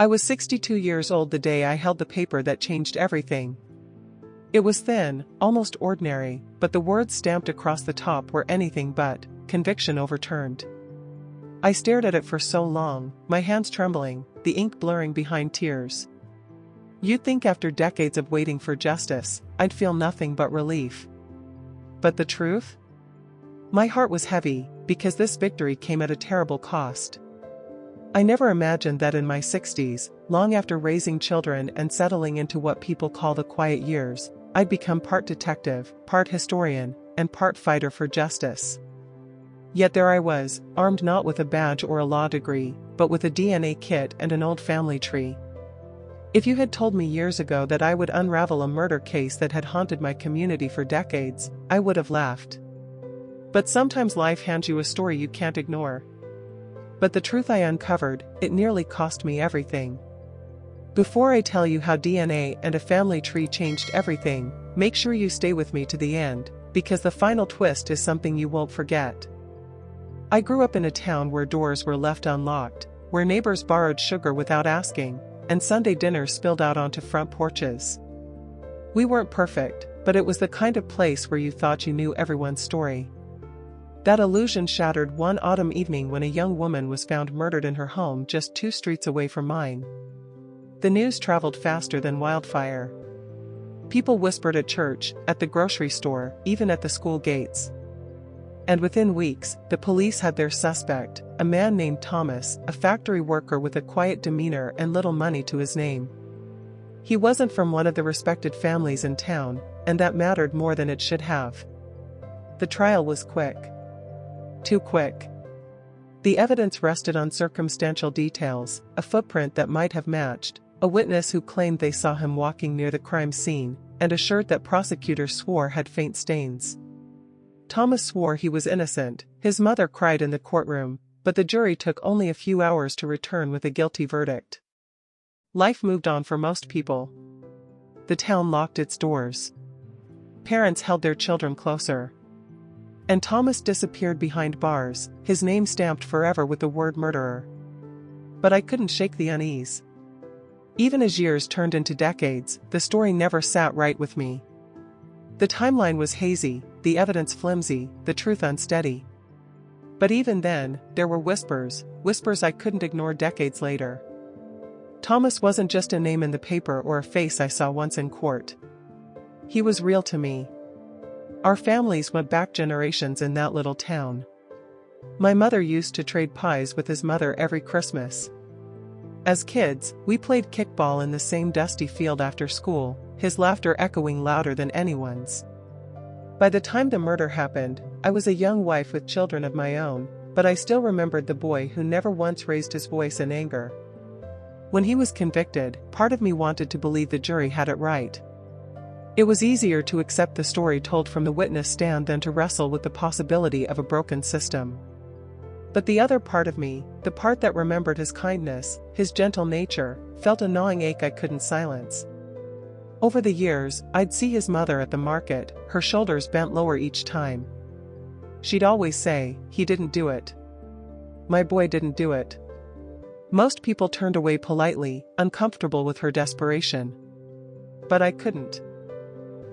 I was 62 years old the day I held the paper that changed everything. It was thin, almost ordinary, but the words stamped across the top were anything but conviction overturned. I stared at it for so long, my hands trembling, the ink blurring behind tears. You'd think after decades of waiting for justice, I'd feel nothing but relief. But the truth? My heart was heavy, because this victory came at a terrible cost. I never imagined that in my 60s, long after raising children and settling into what people call the quiet years, I'd become part detective, part historian, and part fighter for justice. Yet there I was, armed not with a badge or a law degree, but with a DNA kit and an old family tree. If you had told me years ago that I would unravel a murder case that had haunted my community for decades, I would have laughed. But sometimes life hands you a story you can't ignore. But the truth I uncovered, it nearly cost me everything. Before I tell you how DNA and a family tree changed everything, make sure you stay with me to the end, because the final twist is something you won't forget. I grew up in a town where doors were left unlocked, where neighbors borrowed sugar without asking, and Sunday dinners spilled out onto front porches. We weren't perfect, but it was the kind of place where you thought you knew everyone's story. That illusion shattered one autumn evening when a young woman was found murdered in her home just 2 streets away from mine. The news traveled faster than wildfire. People whispered at church, at the grocery store, even at the school gates. And within weeks, the police had their suspect, a man named Thomas, a factory worker with a quiet demeanor and little money to his name. He wasn't from one of the respected families in town, and that mattered more than it should have. The trial was quick. Too quick. The evidence rested on circumstantial details, a footprint that might have matched, a witness who claimed they saw him walking near the crime scene, and a shirt that prosecutors swore had faint stains. Thomas swore he was innocent, his mother cried in the courtroom, but the jury took only a few hours to return with a guilty verdict. Life moved on for most people. The town locked its doors. Parents held their children closer. And Thomas disappeared behind bars, his name stamped forever with the word murderer. But I couldn't shake the unease. Even as years turned into decades, the story never sat right with me. The timeline was hazy, the evidence flimsy, the truth unsteady. But even then, there were whispers I couldn't ignore decades later. Thomas wasn't just a name in the paper or a face I saw once in court. He was real to me. Our families went back generations in that little town. My mother used to trade pies with his mother every Christmas. As kids, we played kickball in the same dusty field after school, his laughter echoing louder than anyone's. By the time the murder happened, I was a young wife with children of my own, but I still remembered the boy who never once raised his voice in anger. When he was convicted, part of me wanted to believe the jury had it right. It was easier to accept the story told from the witness stand than to wrestle with the possibility of a broken system. But the other part of me, the part that remembered his kindness, his gentle nature, felt a gnawing ache I couldn't silence. Over the years, I'd see his mother at the market, her shoulders bent lower each time. She'd always say, "He didn't do it. My boy didn't do it." Most people turned away politely, uncomfortable with her desperation. But I couldn't.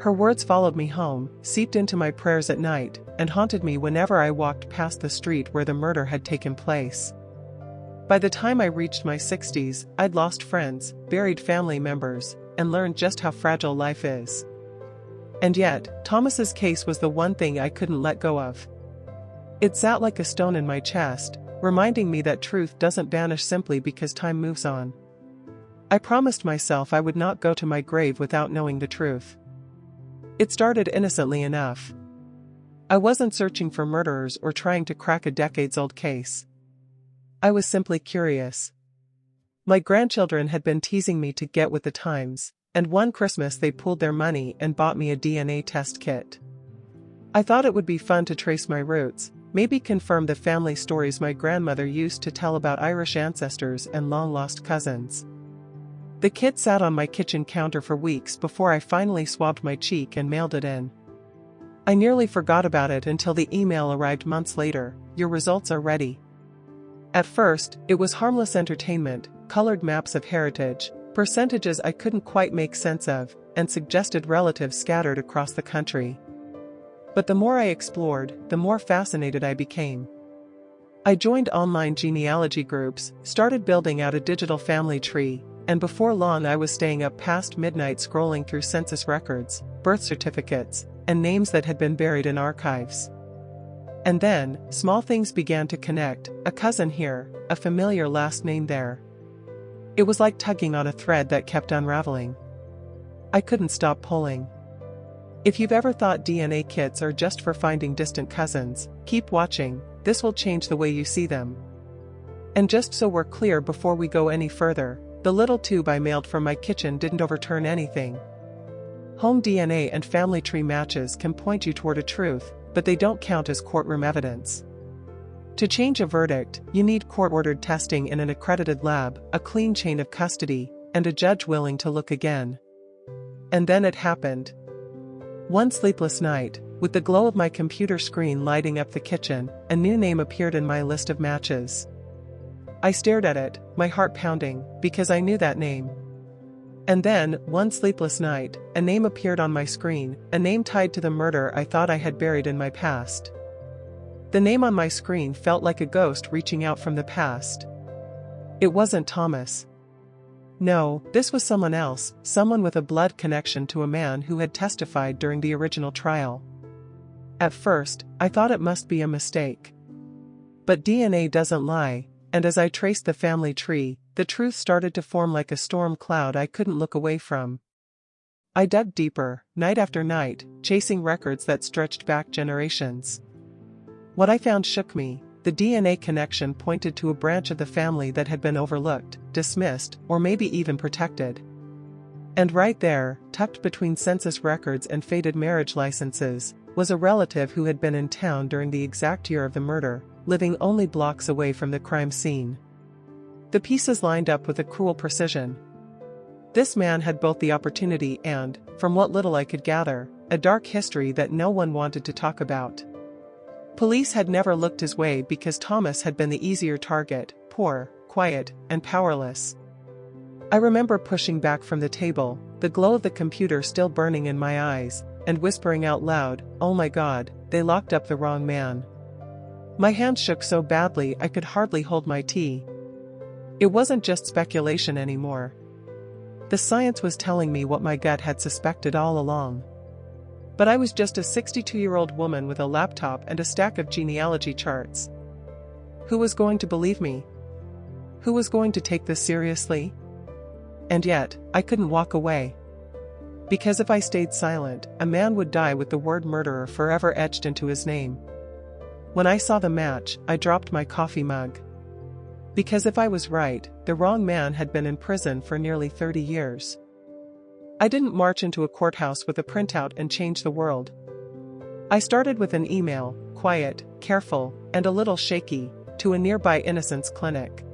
Her words followed me home, seeped into my prayers at night, and haunted me whenever I walked past the street where the murder had taken place. By the time I reached my 60s, I'd lost friends, buried family members, and learned just how fragile life is. And yet, Thomas's case was the one thing I couldn't let go of. It sat like a stone in my chest, reminding me that truth doesn't vanish simply because time moves on. I promised myself I would not go to my grave without knowing the truth. It started innocently enough. I wasn't searching for murderers or trying to crack a decades-old case. I was simply curious. My grandchildren had been teasing me to get with the times, and one Christmas they pooled their money and bought me a DNA test kit. I thought it would be fun to trace my roots, maybe confirm the family stories my grandmother used to tell about Irish ancestors and long-lost cousins. The kit sat on my kitchen counter for weeks before I finally swabbed my cheek and mailed it in. I nearly forgot about it until the email arrived months later. "Your results are ready." At first, it was harmless entertainment, colored maps of heritage, percentages I couldn't quite make sense of, and suggested relatives scattered across the country. But the more I explored, the more fascinated I became. I joined online genealogy groups, started building out a digital family tree, and before long I was staying up past midnight scrolling through census records, birth certificates, and names that had been buried in archives. And then, small things began to connect, a cousin here, a familiar last name there. It was like tugging on a thread that kept unraveling. I couldn't stop pulling. If you've ever thought DNA kits are just for finding distant cousins, keep watching, this will change the way you see them. And just so we're clear before we go any further, the little tube I mailed from my kitchen didn't overturn anything. Home DNA and family tree matches can point you toward a truth, but they don't count as courtroom evidence. To change a verdict, you need court-ordered testing in an accredited lab, a clean chain of custody, and a judge willing to look again. And then it happened. One sleepless night, with the glow of my computer screen lighting up the kitchen, a new name appeared in my list of matches. I stared at it, my heart pounding, because I knew that name. And then, one sleepless night, a name appeared on my screen, a name tied to the murder I thought I had buried in my past. The name on my screen felt like a ghost reaching out from the past. It wasn't Thomas. No, this was someone else, someone with a blood connection to a man who had testified during the original trial. At first, I thought it must be a mistake. But DNA doesn't lie, and as I traced the family tree, the truth started to form like a storm cloud I couldn't look away from. I dug deeper, night after night, chasing records that stretched back generations. What I found shook me. The DNA connection pointed to a branch of the family that had been overlooked, dismissed, or maybe even protected. And right there, tucked between census records and faded marriage licenses, was a relative who had been in town during the exact year of the murder, living only blocks away from the crime scene. The pieces lined up with a cruel precision. This man had both the opportunity and, from what little I could gather, a dark history that no one wanted to talk about. Police had never looked his way because Thomas had been the easier target, poor, quiet, and powerless. I remember pushing back from the table, the glow of the computer still burning in my eyes, and whispering out loud, "Oh my God, they locked up the wrong man." My hand shook so badly I could hardly hold my tea. It wasn't just speculation anymore. The science was telling me what my gut had suspected all along. But I was just a 62-year-old woman with a laptop and a stack of genealogy charts. Who was going to believe me? Who was going to take this seriously? And yet, I couldn't walk away. Because if I stayed silent, a man would die with the word murderer forever etched into his name. When I saw the match, I dropped my coffee mug. Because if I was right, the wrong man had been in prison for nearly 30 years. I didn't march into a courthouse with a printout and change the world. I started with an email, quiet, careful, and a little shaky, to a nearby innocence clinic.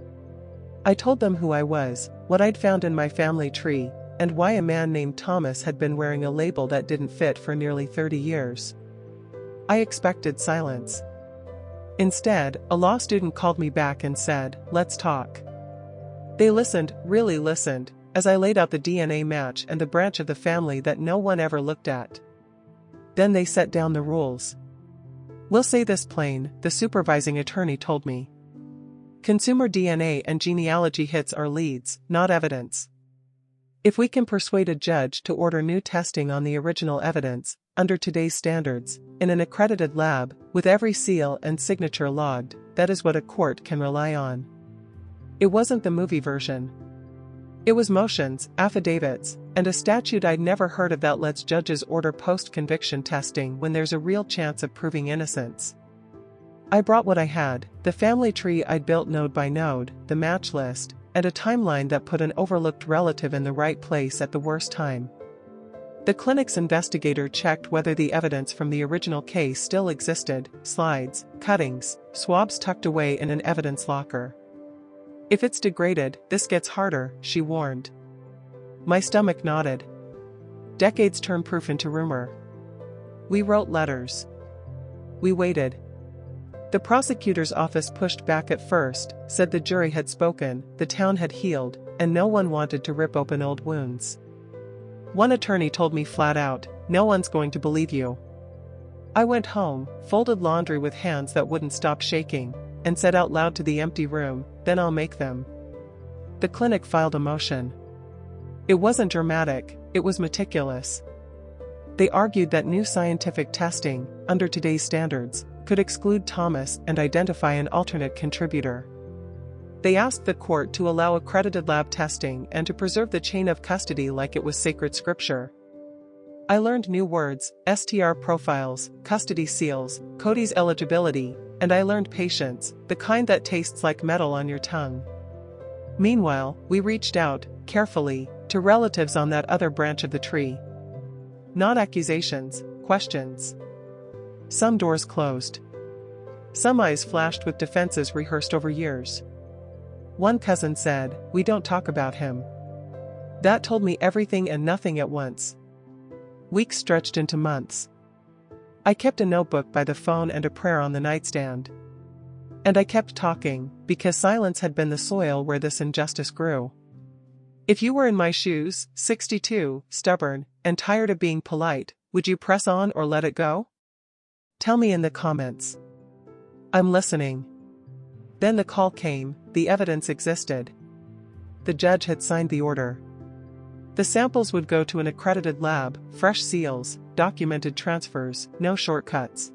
I told them who I was, what I'd found in my family tree, and why a man named Thomas had been wearing a label that didn't fit for nearly 30 years. I expected silence. Instead, a law student called me back and said, "Let's talk." They listened, really listened, as I laid out the DNA match and the branch of the family that no one ever looked at. Then they set down the rules. "We'll say this plain," the supervising attorney told me. "Consumer DNA and genealogy hits are leads, not evidence. If we can persuade a judge to order new testing on the original evidence, under today's standards, in an accredited lab, with every seal and signature logged, that is what a court can rely on." It wasn't the movie version. It was motions, affidavits, and a statute I'd never heard of that lets judges order post-conviction testing when there's a real chance of proving innocence. I brought what I had, the family tree I'd built node by node, the match list, and a timeline that put an overlooked relative in the right place at the worst time. The clinic's investigator checked whether the evidence from the original case still existed, slides, cuttings, swabs tucked away in an evidence locker. "If it's degraded, this gets harder," she warned. My stomach nodded. Decades turn proof into rumor. We wrote letters. We waited. The prosecutor's office pushed back at first, said the jury had spoken, the town had healed, and no one wanted to rip open old wounds. One attorney told me flat out, "No one's going to believe you." I went home, folded laundry with hands that wouldn't stop shaking, and said out loud to the empty room, "Then I'll make them." The clinic filed a motion. It wasn't dramatic, it was meticulous. They argued that new scientific testing, under today's standards, could exclude Thomas and identify an alternate contributor. They asked the court to allow accredited lab testing and to preserve the chain of custody like it was sacred scripture. I learned new words, STR profiles, custody seals, Cody's eligibility, and I learned patience, the kind that tastes like metal on your tongue. Meanwhile, we reached out, carefully, to relatives on that other branch of the tree. Not accusations, questions. Some doors closed. Some eyes flashed with defenses rehearsed over years. One cousin said, "We don't talk about him." That told me everything and nothing at once. Weeks stretched into months. I kept a notebook by the phone and a prayer on the nightstand. And I kept talking, because silence had been the soil where this injustice grew. If you were in my shoes, 62, stubborn, and tired of being polite, would you press on or let it go? Tell me in the comments. I'm listening. Then the call came, the evidence existed. The judge had signed the order. The samples would go to an accredited lab, fresh seals, documented transfers, no shortcuts.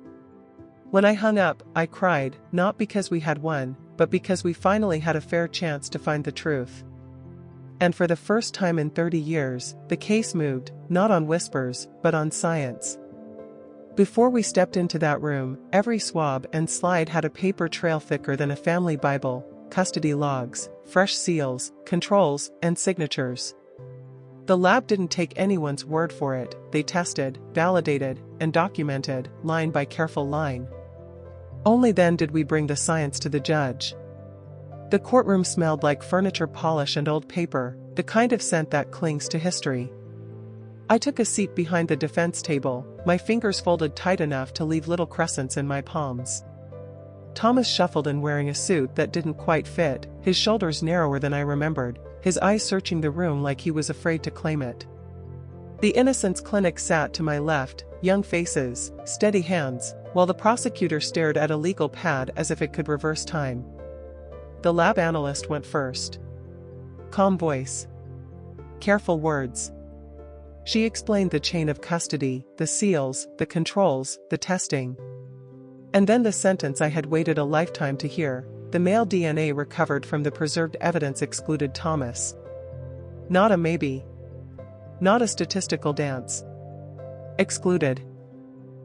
When I hung up, I cried, not because we had won, but because we finally had a fair chance to find the truth. And for the first time in 30 years, the case moved, not on whispers, but on science. Before we stepped into that room, every swab and slide had a paper trail thicker than a family Bible, custody logs, fresh seals, controls, and signatures. The lab didn't take anyone's word for it, they tested, validated, and documented, line by careful line. Only then did we bring the science to the judge. The courtroom smelled like furniture polish and old paper, the kind of scent that clings to history. I took a seat behind the defense table, my fingers folded tight enough to leave little crescents in my palms. Thomas shuffled in wearing a suit that didn't quite fit, his shoulders narrower than I remembered, his eyes searching the room like he was afraid to claim it. The Innocence Clinic sat to my left, young faces, steady hands, while the prosecutor stared at a legal pad as if it could reverse time. The lab analyst went first. Calm voice. Careful words. She explained the chain of custody, the seals, the controls, the testing. And then the sentence I had waited a lifetime to hear, the male DNA recovered from the preserved evidence excluded Thomas. Not a maybe. Not a statistical dance. Excluded.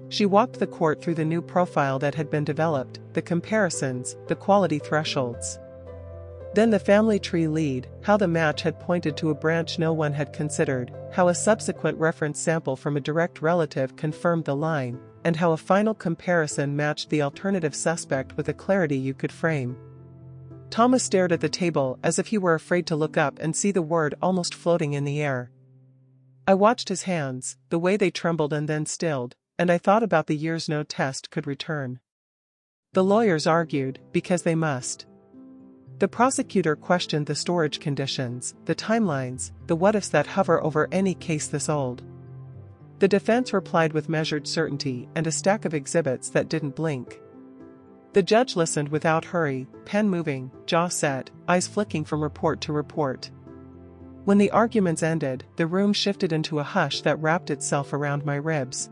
She walked the court through the new profile that had been developed, the comparisons, the quality thresholds. Then the family tree lead, how the match had pointed to a branch no one had considered, how a subsequent reference sample from a direct relative confirmed the line, and how a final comparison matched the alternative suspect with a clarity you could frame. Thomas stared at the table as if he were afraid to look up and see the word almost floating in the air. I watched his hands, the way they trembled and then stilled, and I thought about the years no test could return. The lawyers argued, because they must. The prosecutor questioned the storage conditions, the timelines, the what-ifs that hover over any case this old. The defense replied with measured certainty and a stack of exhibits that didn't blink. The judge listened without hurry, pen moving, jaw set, eyes flicking from report to report. When the arguments ended, the room shifted into a hush that wrapped itself around my ribs.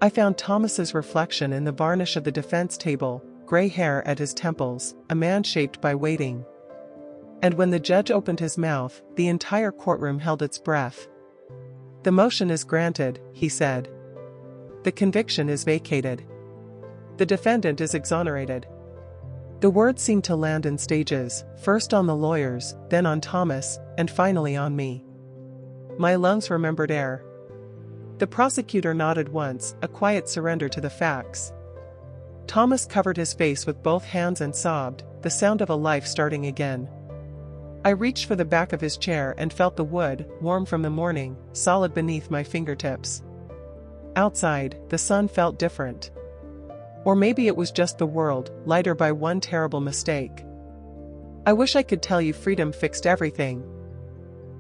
I found Thomas's reflection in the varnish of the defense table, gray hair at his temples, a man shaped by waiting. And when the judge opened his mouth, the entire courtroom held its breath. The motion is granted, he said. The conviction is vacated. The defendant is exonerated. The words seemed to land in stages, first on the lawyers, then on Thomas, and finally on me. My lungs remembered air. The prosecutor nodded once, a quiet surrender to the facts. Thomas covered his face with both hands and sobbed, the sound of a life starting again. I reached for the back of his chair and felt the wood, warm from the morning, solid beneath my fingertips. Outside, the sun felt different. Or maybe it was just the world, lighter by one terrible mistake. I wish I could tell you freedom fixed everything.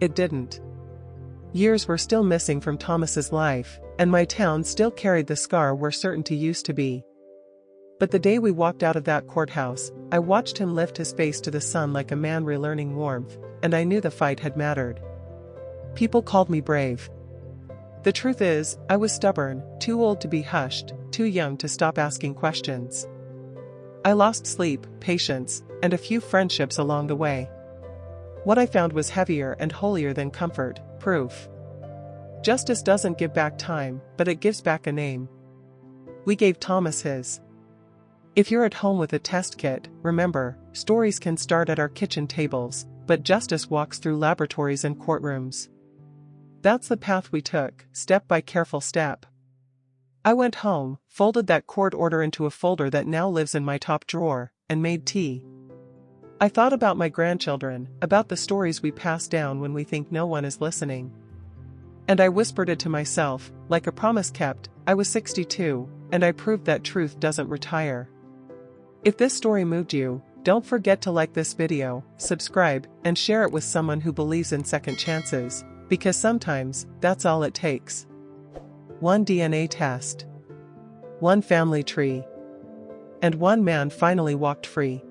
It didn't. Years were still missing from Thomas's life, and my town still carried the scar where certainty used to be. But the day we walked out of that courthouse, I watched him lift his face to the sun like a man relearning warmth, and I knew the fight had mattered. People called me brave. The truth is, I was stubborn, too old to be hushed, too young to stop asking questions. I lost sleep, patience, and a few friendships along the way. What I found was heavier and holier than comfort, proof. Justice doesn't give back time, but it gives back a name. We gave Thomas his. If you're at home with a test kit, remember, stories can start at our kitchen tables, but justice walks through laboratories and courtrooms. That's the path we took, step by careful step. I went home, folded that court order into a folder that now lives in my top drawer, and made tea. I thought about my grandchildren, about the stories we pass down when we think no one is listening. And I whispered it to myself, like a promise kept. I was 62, and I proved that truth doesn't retire. If this story moved you, don't forget to like this video, subscribe, and share it with someone who believes in second chances, because sometimes, that's all it takes. 1 DNA test. 1 family tree. And 1 man finally walked free.